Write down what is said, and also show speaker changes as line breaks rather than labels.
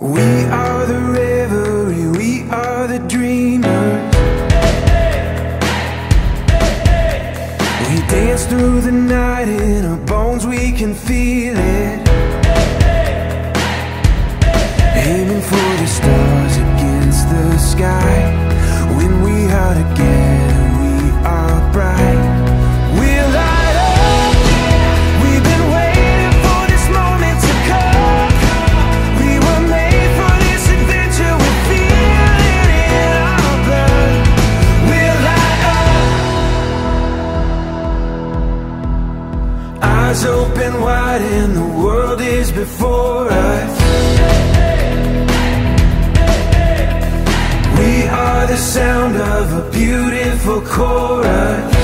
We are the revelry, we are the dreamers. We dance through the night, in our bones we can feel it. Aiming for the stars against the sky. When we are together, we are bright. We'll light up. We've been waiting for this moment to come. We were made for this adventure. We feel it in our blood. We'll light up. Eyes open wide and the world is before us. We are the sound of a beautiful chorus.